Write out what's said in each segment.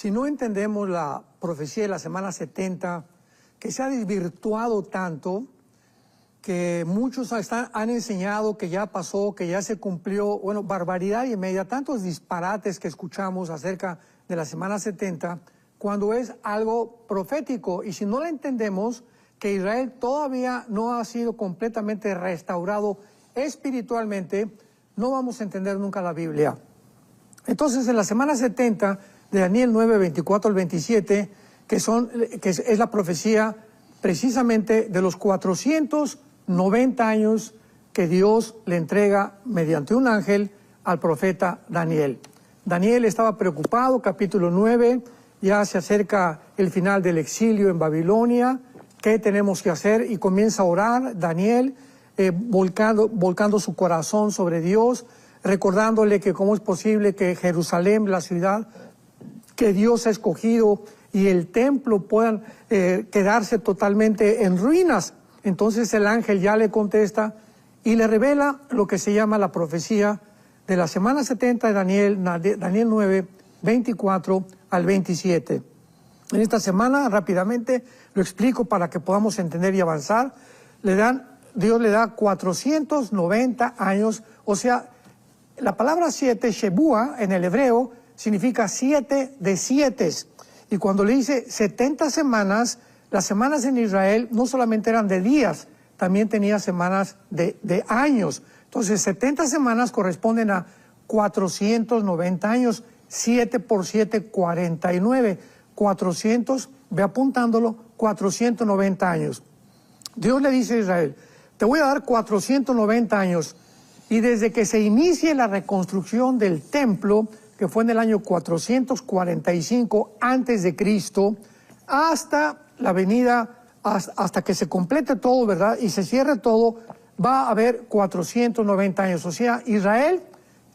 Si no entendemos la profecía de la semana 70, que se ha desvirtuado tanto, que muchos han enseñado que ya pasó, que ya se cumplió, bueno, barbaridad y media, tantos disparates que escuchamos acerca de la semana 70, cuando es algo profético. Y si no la entendemos, que Israel todavía no ha sido completamente restaurado espiritualmente, no vamos a entender nunca la Biblia. Entonces, en la semana 70 de Daniel 9, 24 al 27, que es la profecía precisamente de los 490 años que Dios le entrega mediante un ángel al profeta Daniel. Daniel estaba preocupado, capítulo 9, ya se acerca el final del exilio en Babilonia, ¿qué tenemos que hacer? Y comienza a orar Daniel, volcando su corazón sobre Dios, recordándole que cómo es posible que Jerusalén, la ciudad que Dios ha escogido, y el templo puedan quedarse totalmente en ruinas. Entonces el ángel ya le contesta y le revela lo que se llama la profecía de la semana 70 de Daniel 9, 24 al 27. En esta semana, rápidamente, lo explico para que podamos entender y avanzar. Dios le da 490 años, o sea, la palabra 7, Shebúa, en el hebreo, significa 7 de 7. Y cuando le dice 70 semanas, las semanas en Israel no solamente eran de días, también tenía semanas de años. Entonces, 70 semanas corresponden a 490 años. 7 por 7, 49. 400, ve apuntándolo, 490 años. Dios le dice a Israel, te voy a dar 490 años. Y desde que se inicie la reconstrucción del templo, que fue en el año 445 antes de Cristo, hasta la venida, hasta que se complete todo, ¿verdad? Y se cierre todo, va a haber 490 años. O sea, Israel,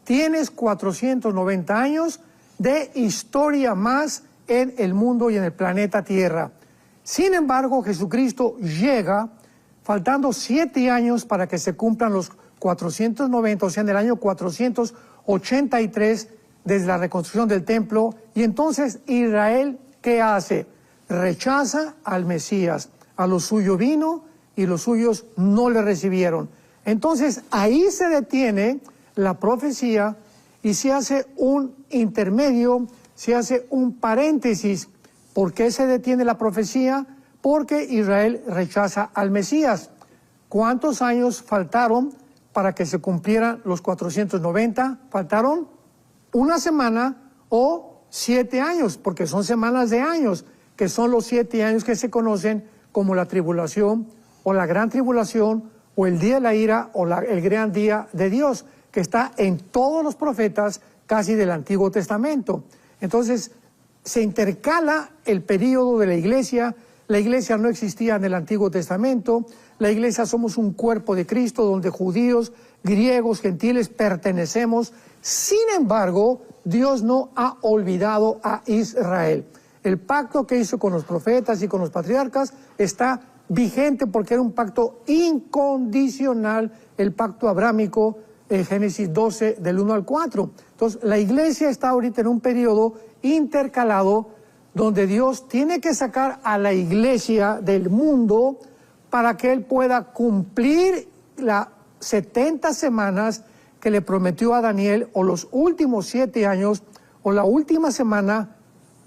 tienes 490 años de historia más en el mundo y en el planeta Tierra. Sin embargo, Jesucristo llega faltando 7 años para que se cumplan los 490, o sea, en el año 483, desde la reconstrucción del templo. Y entonces Israel, ¿qué hace? Rechaza al Mesías. A lo suyo vino y los suyos no le recibieron. Entonces ahí se detiene la profecía y se hace un intermedio, se hace un paréntesis. ¿Por qué se detiene la profecía? Porque Israel rechaza al Mesías. ¿Cuántos años faltaron para que se cumplieran los 490? Faltaron una semana o 7 años, porque son semanas de años, que son los 7 años que se conocen como la tribulación o la gran tribulación o el día de la ira o el gran día de Dios, que está en todos los profetas casi del Antiguo Testamento. Entonces se intercala el período de la iglesia no existía en el Antiguo Testamento, la iglesia somos un cuerpo de Cristo donde judíos, griegos, gentiles pertenecemos. Sin embargo, Dios no ha olvidado a Israel. El pacto que hizo con los profetas y con los patriarcas está vigente porque era un pacto incondicional, el pacto abrámico, Génesis 12, del 1 al 4. Entonces, la iglesia está ahorita en un periodo intercalado donde Dios tiene que sacar a la iglesia del mundo para que Él pueda cumplir las 70 semanas que le prometió a Daniel, o los últimos 7 años, o la última semana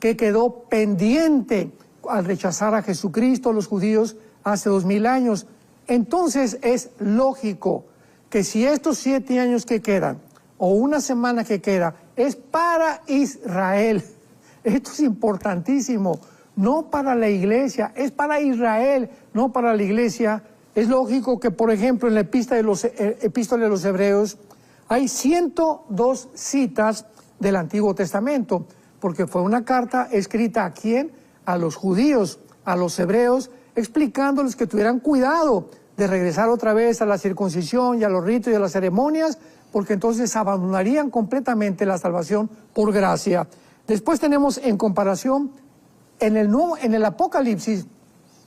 que quedó pendiente al rechazar a Jesucristo los judíos hace 2000 años. Entonces es lógico que si estos 7 años que quedan, o una semana que queda, es para Israel, esto es importantísimo, no para la iglesia, es para Israel, no para la iglesia. Es lógico que, por ejemplo, en la epístola de los Hebreos hay 102 citas del Antiguo Testamento, porque fue una carta escrita ¿a quién? A los judíos, a los hebreos, explicándoles que tuvieran cuidado de regresar otra vez a la circuncisión y a los ritos y a las ceremonias, porque entonces abandonarían completamente la salvación por gracia. Después tenemos en comparación, en el Apocalipsis,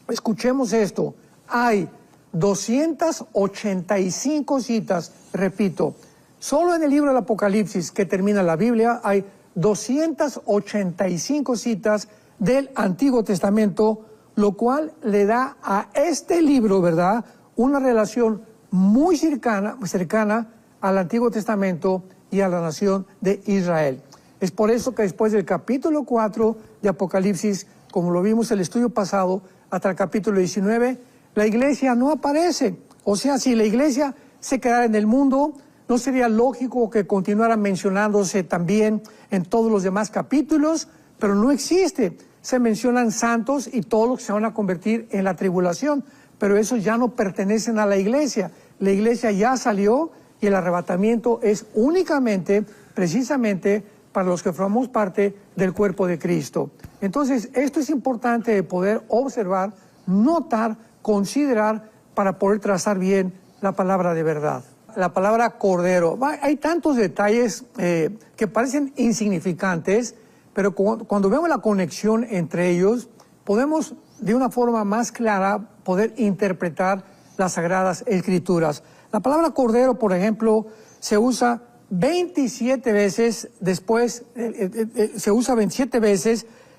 escuchemos esto, hay 285 citas, repito, solo en el libro del Apocalipsis que termina la Biblia hay 285 citas del Antiguo Testamento, lo cual le da a este libro, ¿verdad?, una relación muy cercana al Antiguo Testamento y a la nación de Israel. Es por eso que después del capítulo 4 de Apocalipsis, como lo vimos en el estudio pasado, hasta el capítulo 19, la iglesia no aparece. O sea, si la iglesia se quedara en el mundo, no sería lógico que continuara mencionándose también en todos los demás capítulos, pero no existe. Se mencionan santos y todos los que se van a convertir en la tribulación, pero esos ya no pertenecen a la iglesia. La iglesia ya salió y el arrebatamiento es únicamente, precisamente, para los que formamos parte del cuerpo de Cristo. Entonces, esto es importante de poder observar, notar, considerar, para poder trazar bien la palabra de verdad. La palabra cordero. Hay tantos detalles que parecen insignificantes, pero cuando vemos la conexión entre ellos, podemos de una forma más clara poder interpretar las Sagradas Escrituras. La palabra cordero, por ejemplo, se usa 27 veces después,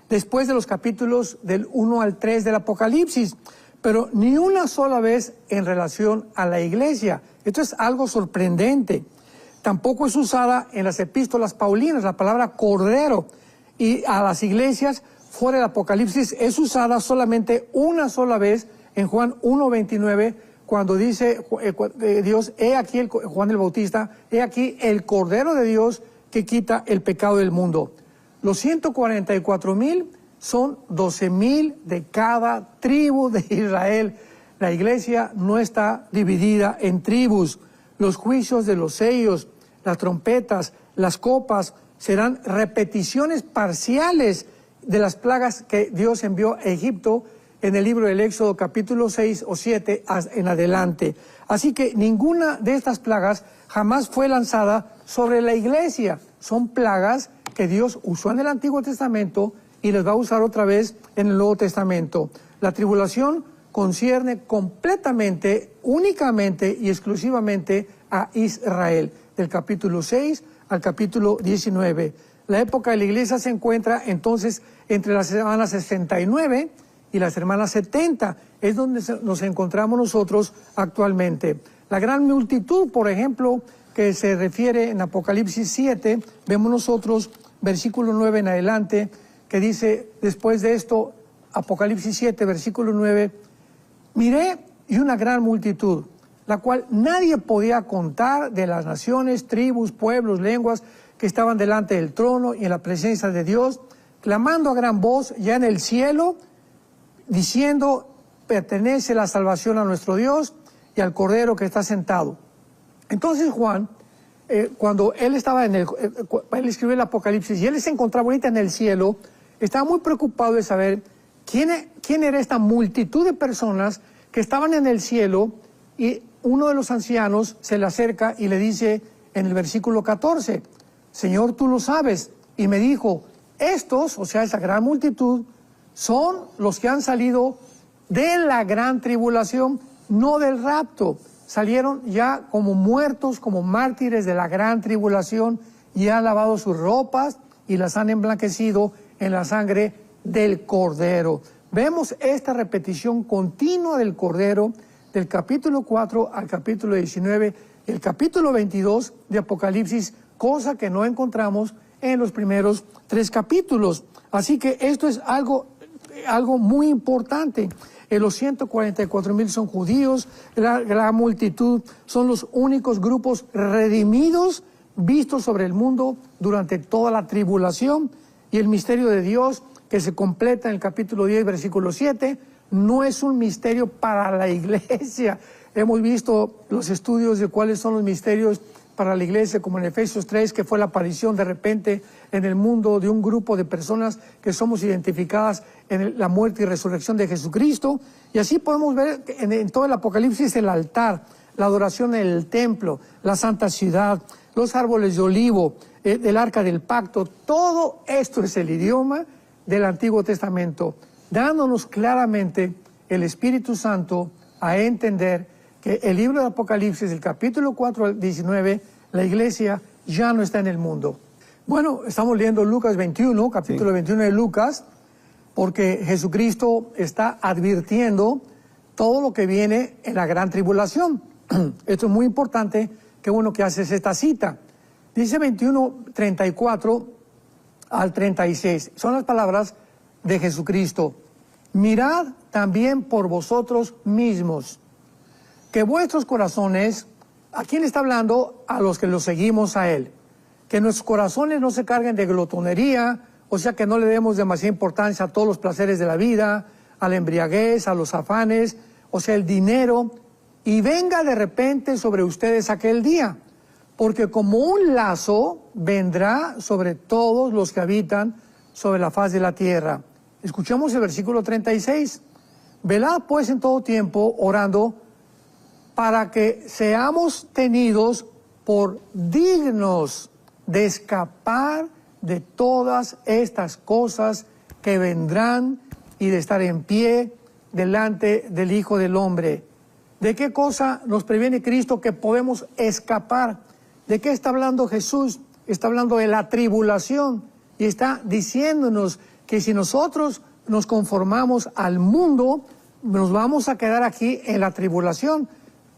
después de los capítulos del 1 al 3 del Apocalipsis, pero ni una sola vez en relación a la iglesia. Esto es algo sorprendente. Tampoco es usada en las epístolas paulinas, la palabra cordero, y a las iglesias fuera del Apocalipsis es usada solamente una sola vez en Juan 1:29, cuando dice Dios, he aquí Juan el Bautista, he aquí el Cordero de Dios que quita el pecado del mundo. Los 144,000 son 12,000 de cada tribu de Israel. La iglesia no está dividida en tribus. Los juicios de los sellos, las trompetas, las copas, serán repeticiones parciales de las plagas que Dios envió a Egipto en el libro del Éxodo capítulo 6 o 7 en adelante. Así que ninguna de estas plagas jamás fue lanzada sobre la iglesia. Son plagas que Dios usó en el Antiguo Testamento y les va a usar otra vez en el Nuevo Testamento. La tribulación concierne completamente, únicamente y exclusivamente a Israel, del capítulo 6 al capítulo 19. La época de la iglesia se encuentra entonces entre las semanas 69 y las semanas 70, es donde nos encontramos nosotros actualmente. La gran multitud, por ejemplo, que se refiere en Apocalipsis 7, vemos nosotros, versículo 9 en adelante, que dice, después de esto, Apocalipsis 7, versículo 9, miré y una gran multitud, la cual nadie podía contar, de las naciones, tribus, pueblos, lenguas, que estaban delante del trono y en la presencia de Dios, clamando a gran voz ya en el cielo, diciendo, pertenece la salvación a nuestro Dios y al Cordero que está sentado. Entonces Juan, cuando él estaba él escribió el Apocalipsis y él se encontraba ahorita en el cielo, estaba muy preocupado de saber quién era esta multitud de personas que estaban en el cielo, y uno de los ancianos se le acerca y le dice en el versículo 14, Señor, tú lo sabes. Y me dijo, estos, o sea, esa gran multitud, son los que han salido de la gran tribulación, no del rapto. Salieron ya como muertos, como mártires de la gran tribulación, y han lavado sus ropas y las han emblanquecido en la sangre del Cordero. Vemos esta repetición continua del Cordero del capítulo 4 al capítulo 19, el capítulo 22 de Apocalipsis, cosa que no encontramos en los primeros 3 capítulos. Así que esto es algo muy importante. Los 144,000 son judíos, la multitud son los únicos grupos redimidos vistos sobre el mundo durante toda la tribulación, y el misterio de Dios que se completa en el capítulo 10, versículo 7, no es un misterio para la iglesia. Hemos visto los estudios de cuáles son los misterios para la iglesia, como en Efesios 3, que fue la aparición de repente en el mundo de un grupo de personas que somos identificadas en la muerte y resurrección de Jesucristo. Y así podemos ver en todo el Apocalipsis el altar, la adoración en el templo, la santa ciudad, los árboles de olivo, el arca del pacto. Todo esto es el idioma del Antiguo Testamento, dándonos claramente el Espíritu Santo a entender que el libro de Apocalipsis, del capítulo 4 al 19, la iglesia ya no está en el mundo. Bueno, estamos leyendo Lucas 21, capítulo 21 de Lucas, porque Jesucristo está advirtiendo todo lo que viene en la gran tribulación. Esto es muy importante, qué bueno que haces esta cita. Dice 21, 34 al 36. Son las palabras de Jesucristo. Mirad también por vosotros mismos, que vuestros corazones, ¿a quién está hablando? A los que lo seguimos a Él. Que nuestros corazones no se carguen de glotonería, o sea que no le demos demasiada importancia a todos los placeres de la vida, a la embriaguez, a los afanes, o sea, el dinero, y venga de repente sobre ustedes aquel día, porque como un lazo vendrá sobre todos los que habitan sobre la faz de la tierra. Escuchemos el versículo 36. Velad pues en todo tiempo orando para que seamos tenidos por dignos de escapar de todas estas cosas que vendrán y de estar en pie delante del Hijo del Hombre. ¿De qué cosa nos previene Cristo que podemos escapar? ¿De qué está hablando Jesús? Está hablando de la tribulación y está diciéndonos que si nosotros nos conformamos al mundo, nos vamos a quedar aquí en la tribulación.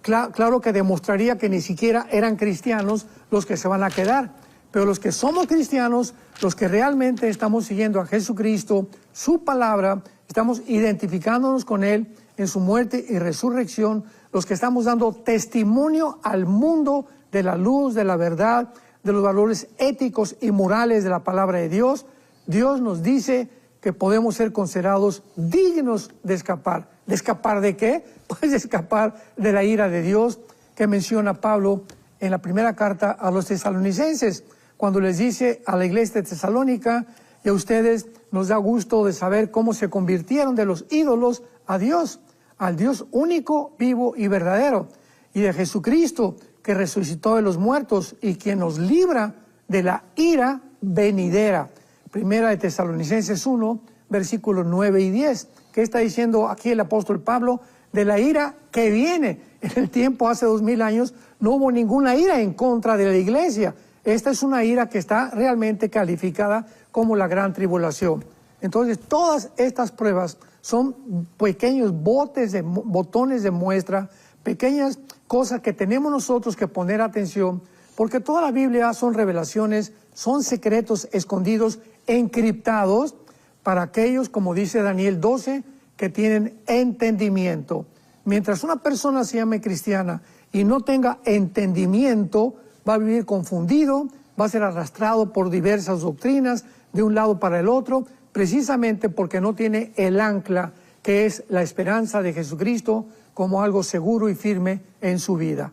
Claro que demostraría que ni siquiera eran cristianos los que se van a quedar, pero los que somos cristianos, los que realmente estamos siguiendo a Jesucristo, su palabra, estamos identificándonos con Él en su muerte y resurrección, los que estamos dando testimonio al mundo de la luz, de la verdad, de los valores éticos y morales de la palabra de Dios, Dios nos dice que podemos ser considerados dignos de escapar. ¿De escapar de qué? Pues de escapar de la ira de Dios que menciona Pablo en la primera carta a los tesalonicenses, cuando les dice a la iglesia de Tesalónica, y a ustedes nos da gusto de saber cómo se convirtieron de los ídolos a Dios, al Dios único, vivo y verdadero, y de Jesucristo que resucitó de los muertos y quien nos libra de la ira venidera. Primera de Tesalonicenses 1, versículos 9 y 10. ¿Qué está diciendo aquí el apóstol Pablo? De la ira que viene. En el tiempo, hace 2000 años, no hubo ninguna ira en contra de la iglesia. Esta es una ira que está realmente calificada como la gran tribulación. Entonces, todas estas pruebas son pequeños botones de muestra, pequeñas cosas que tenemos nosotros que poner atención, porque toda la Biblia son revelaciones, son secretos escondidos, encriptados, para aquellos, como dice Daniel 12, que tienen entendimiento. Mientras una persona se llame cristiana y no tenga entendimiento, va a vivir confundido, va a ser arrastrado por diversas doctrinas de un lado para el otro, precisamente porque no tiene el ancla que es la esperanza de Jesucristo como algo seguro y firme en su vida.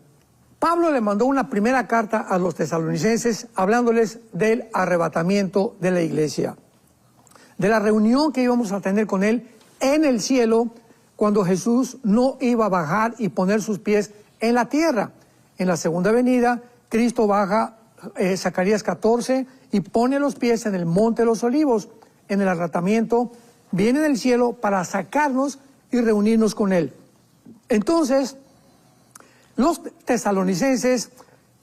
Pablo le mandó una primera carta a los tesalonicenses hablándoles del arrebatamiento de la iglesia, de la reunión que íbamos a tener con él en el cielo cuando Jesús no iba a bajar y poner sus pies en la tierra. En la segunda venida, Cristo baja, Zacarías 14, y pone los pies en el monte de los olivos. En el arrebatamiento viene del cielo para sacarnos y reunirnos con él. Entonces, los tesalonicenses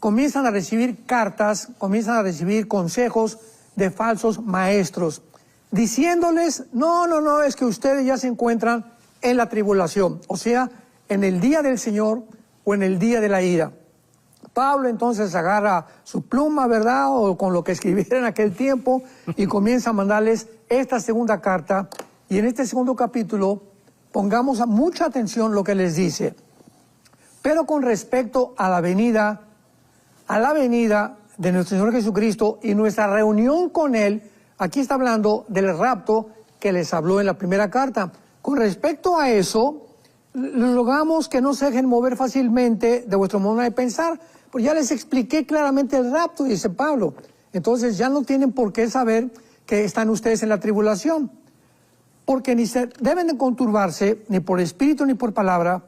comienzan a recibir cartas, comienzan a recibir consejos de falsos maestros, diciéndoles, no, es que ustedes ya se encuentran en la tribulación, o sea, en el día del Señor o en el día de la ira. Pablo entonces agarra su pluma, ¿verdad?, o con lo que escribiera en aquel tiempo, y comienza a mandarles esta segunda carta, y en este segundo capítulo pongamos mucha atención lo que les dice. Pero con respecto a la venida de nuestro Señor Jesucristo y nuestra reunión con Él, aquí está hablando del rapto que les habló en la primera carta. Con respecto a eso, les rogamos que no se dejen mover fácilmente de vuestro modo de pensar, porque ya les expliqué claramente el rapto, dice Pablo. Entonces ya no tienen por qué saber que están ustedes en la tribulación, porque ni se deben de conturbarse, ni por espíritu, ni por palabra,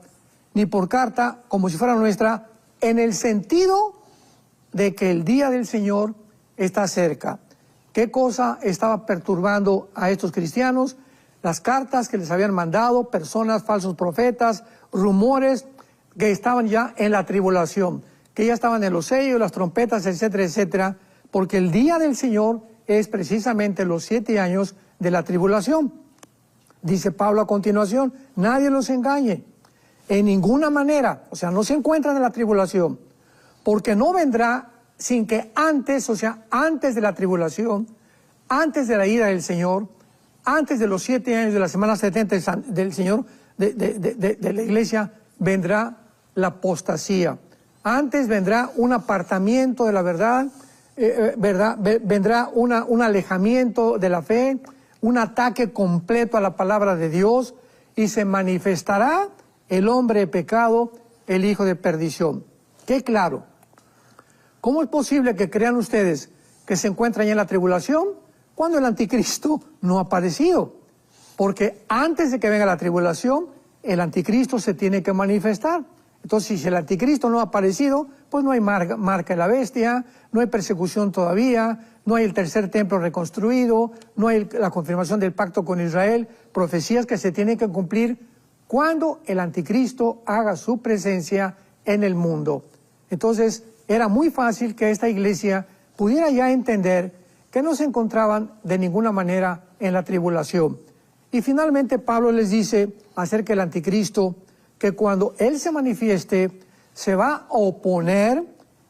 ni por carta, como si fuera nuestra, en el sentido de que el día del Señor está cerca. ¿Qué cosa estaba perturbando a estos cristianos? Las cartas que les habían mandado, personas, falsos profetas, rumores que estaban ya en la tribulación, que ya estaban en los sellos, las trompetas, etcétera, etcétera, porque el día del Señor es precisamente los 7 años de la tribulación. Dice Pablo a continuación, nadie los engañe, en ninguna manera, o sea, no se encuentran en la tribulación, porque no vendrá sin que antes, o sea, antes de la tribulación, antes de la ira del Señor, antes de los 7 años de la semana 70 del Señor, de la iglesia, vendrá la apostasía. Antes vendrá un apartamiento de la verdad, vendrá un alejamiento de la fe, un ataque completo a la palabra de Dios, y se manifestará el hombre de pecado, el hijo de perdición. Qué claro. ¿Cómo es posible que crean ustedes que se encuentran ya en la tribulación cuando el anticristo no ha aparecido? Porque antes de que venga la tribulación, el anticristo se tiene que manifestar. Entonces, si el anticristo no ha aparecido, pues no hay marca de la bestia, no hay persecución todavía, no hay el tercer templo reconstruido, no hay la confirmación del pacto con Israel, profecías que se tienen que cumplir cuando el anticristo haga su presencia en el mundo. Entonces, era muy fácil que esta iglesia pudiera ya entender que no se encontraban de ninguna manera en la tribulación. Y finalmente Pablo les dice acerca del anticristo que cuando él se manifieste se va a oponer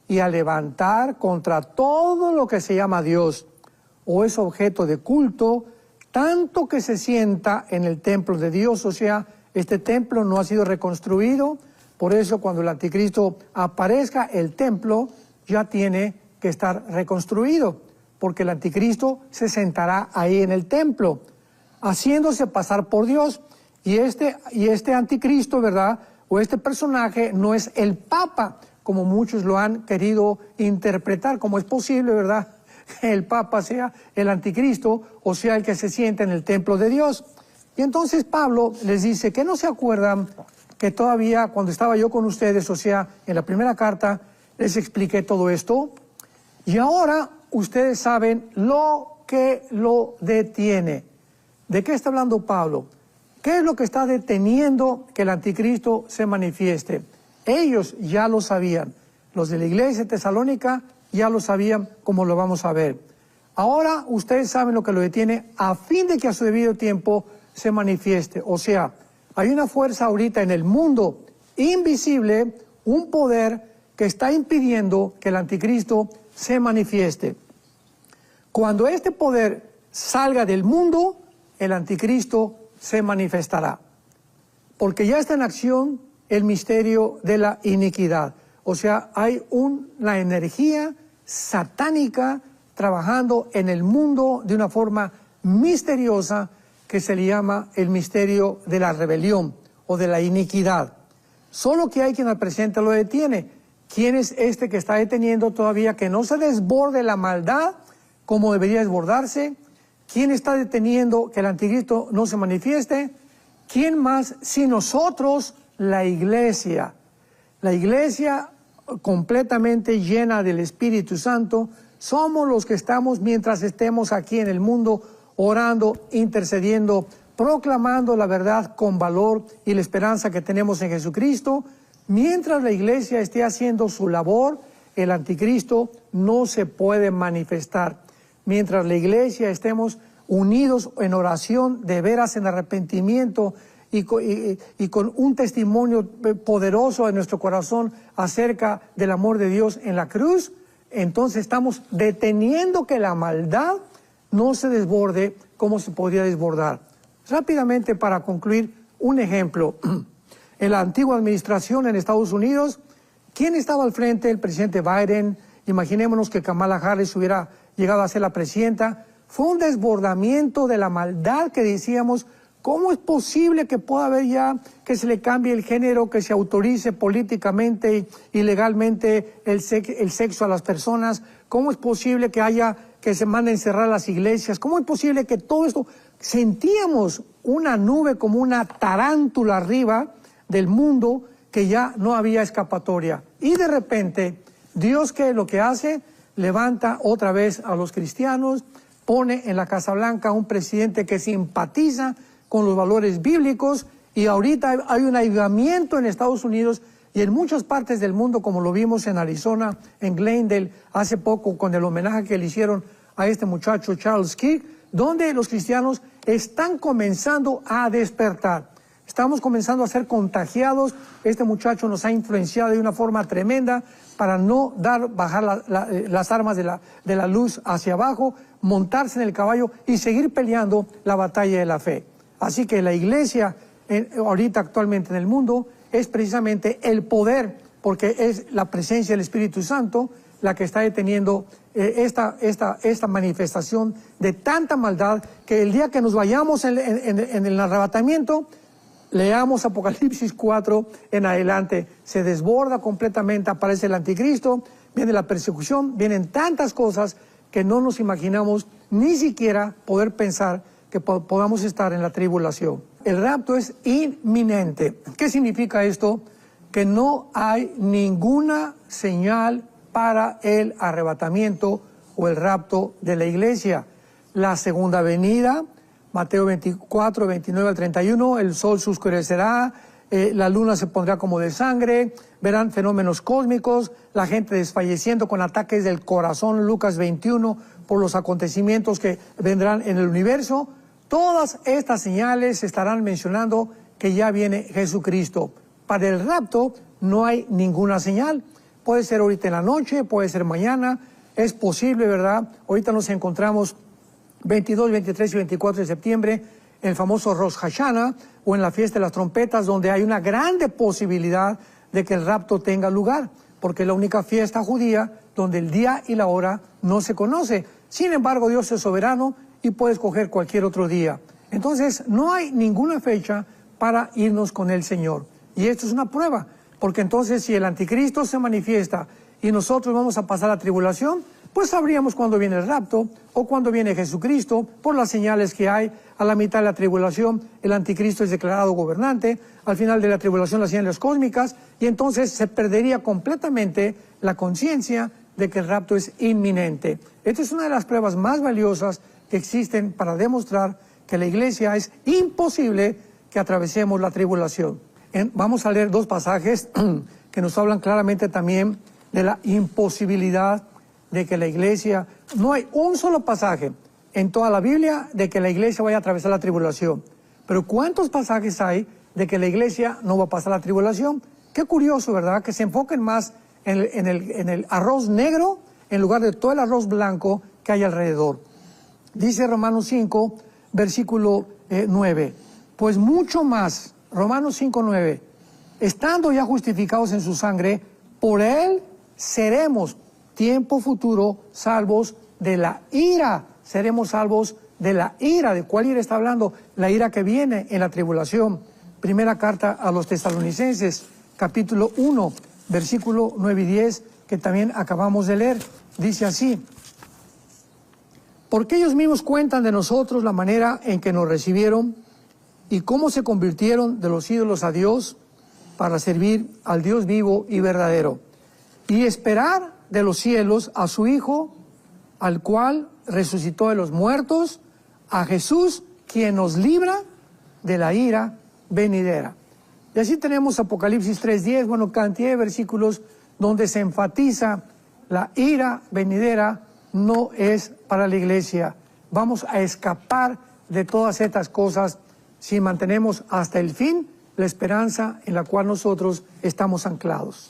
y a levantar contra todo lo que se llama Dios o es objeto de culto, tanto que se sienta en el templo de Dios. O sea, este templo no ha sido reconstruido, por eso cuando el anticristo aparezca, el templo ya tiene que estar reconstruido, porque el anticristo se sentará ahí en el templo, haciéndose pasar por Dios. Y este anticristo, ¿verdad?, o este personaje no es el Papa, como muchos lo han querido interpretar. ¿Cómo es posible, verdad, que el Papa sea el anticristo, o sea, el que se sienta en el templo de Dios? Y entonces Pablo les dice que no se acuerdan que todavía cuando estaba yo con ustedes, o sea, en la primera carta, les expliqué todo esto. Y ahora ustedes saben lo que lo detiene. ¿De qué está hablando Pablo? ¿Qué es lo que está deteniendo que el anticristo se manifieste? Ellos ya lo sabían. Los de la iglesia de Tesalónica ya lo sabían, como lo vamos a ver. Ahora ustedes saben lo que lo detiene a fin de que a su debido tiempo se manifieste. O sea, hay una fuerza ahorita en el mundo invisible, un poder que está impidiendo que el anticristo se manifieste. Cuando este poder salga del mundo, el anticristo se manifestará. Porque ya está en acción el misterio de la iniquidad. O sea, hay una energía satánica trabajando en el mundo de una forma misteriosa que se le llama el misterio de la rebelión o de la iniquidad. Solo que hay quien al presente lo detiene. ¿Quién es este que está deteniendo todavía que no se desborde la maldad como debería desbordarse? ¿Quién está deteniendo que el anticristo no se manifieste? ¿Quién más si nosotros, la iglesia? La iglesia completamente llena del Espíritu Santo, somos los que estamos mientras estemos aquí en el mundo orando, intercediendo, proclamando la verdad con valor y la esperanza que tenemos en Jesucristo. Mientras la iglesia esté haciendo su labor, el anticristo no se puede manifestar. Mientras la iglesia estemos unidos en oración, de veras en arrepentimiento y con un testimonio poderoso en nuestro corazón acerca del amor de Dios en la cruz, entonces estamos deteniendo que la maldad no se desborde como se podría desbordar. Rápidamente, para concluir, un ejemplo. En la antigua administración en Estados Unidos, ¿quién estaba al frente? El presidente Biden. Imaginémonos que Kamala Harris hubiera llegado a ser la presidenta. Fue un desbordamiento de la maldad que decíamos, ¿cómo es posible que pueda haber ya que se le cambie el género, que se autorice políticamente y legalmente el sexo a las personas? ¿Cómo es posible que haya que se manden cerrar las iglesias? ¿Cómo es posible que todo esto? Sentíamos una nube como una tarántula arriba del mundo que ya no había escapatoria. Y de repente, Dios, ¿qué es lo que hace? Levanta otra vez a los cristianos, pone en la Casa Blanca un presidente que simpatiza con los valores bíblicos, y ahorita hay un avivamiento en Estados Unidos Y en muchas partes del mundo, como lo vimos en Arizona, en Glendale, hace poco con el homenaje que le hicieron a este muchacho Charles Kirk, donde los cristianos están comenzando a despertar. Estamos comenzando a ser contagiados. Este muchacho nos ha influenciado de una forma tremenda para no bajar las armas de la luz hacia abajo, montarse en el caballo y seguir peleando la batalla de la fe. Así que la iglesia ahorita actualmente en el mundo es precisamente el poder, porque es la presencia del Espíritu Santo la que está deteniendo esta manifestación de tanta maldad, que el día que nos vayamos en el arrebatamiento, leamos Apocalipsis 4 en adelante, se desborda completamente, aparece el anticristo, viene la persecución, vienen tantas cosas que no nos imaginamos ni siquiera poder pensar que podamos estar en la tribulación. El rapto es inminente. ¿Qué significa esto? Que no hay ninguna señal para el arrebatamiento o el rapto de la iglesia. La segunda venida, Mateo 24, 29 al 31, el sol se oscurecerá, la luna se pondrá como de sangre, verán fenómenos cósmicos, la gente desfalleciendo con ataques del corazón, Lucas 21, por los acontecimientos que vendrán en el universo. Todas estas señales estarán mencionando que ya viene Jesucristo. Para el rapto no hay ninguna señal. Puede ser ahorita en la noche, puede ser mañana, es posible, ¿verdad? Ahorita nos encontramos 22, 23 y 24 de septiembre, en el famoso Rosh Hashanah, o en la fiesta de las trompetas, donde hay una grande posibilidad de que el rapto tenga lugar, porque es la única fiesta judía donde el día y la hora no se conoce. Sin embargo, Dios es soberano y puede escoger cualquier otro día. Entonces, no hay ninguna fecha para irnos con el Señor. Y esto es una prueba, porque entonces si el anticristo se manifiesta y nosotros vamos a pasar la tribulación, pues sabríamos cuándo viene el rapto o cuándo viene Jesucristo, por las señales que hay. A la mitad de la tribulación el anticristo es declarado gobernante, al final de la tribulación las señales cósmicas, y entonces se perdería completamente la conciencia de que el rapto es inminente. Esta es una de las pruebas más valiosas que existen para demostrar que la iglesia es imposible que atravesemos la tribulación. Vamos a leer dos pasajes que nos hablan claramente también de la imposibilidad de que la iglesia, no hay un solo pasaje en toda la Biblia de que la iglesia vaya a atravesar la tribulación. Pero ¿cuántos pasajes hay de que la iglesia no va a pasar la tribulación? Qué curioso, ¿verdad? Que se enfoquen más en el arroz negro en lugar de todo el arroz blanco que hay alrededor. Dice Romanos 5, versículo 9. Pues mucho más, Romanos 5, 9. Estando ya justificados en su sangre, por él seremos tiempo futuro salvos de la ira. Seremos salvos de la ira. ¿De cuál ira está hablando? La ira que viene en la tribulación. Primera carta a los Tesalonicenses, capítulo 1, versículo 9 y 10, que también acabamos de leer. Dice así: porque ellos mismos cuentan de nosotros la manera en que nos recibieron y cómo se convirtieron de los ídolos a Dios para servir al Dios vivo y verdadero, y esperar de los cielos a su Hijo, al cual resucitó de los muertos, a Jesús, quien nos libra de la ira venidera. Y así tenemos Apocalipsis 3:10, bueno, cantidad de versículos donde se enfatiza la ira venidera no es para la iglesia. Vamos a escapar de todas estas cosas si mantenemos hasta el fin la esperanza en la cual nosotros estamos anclados.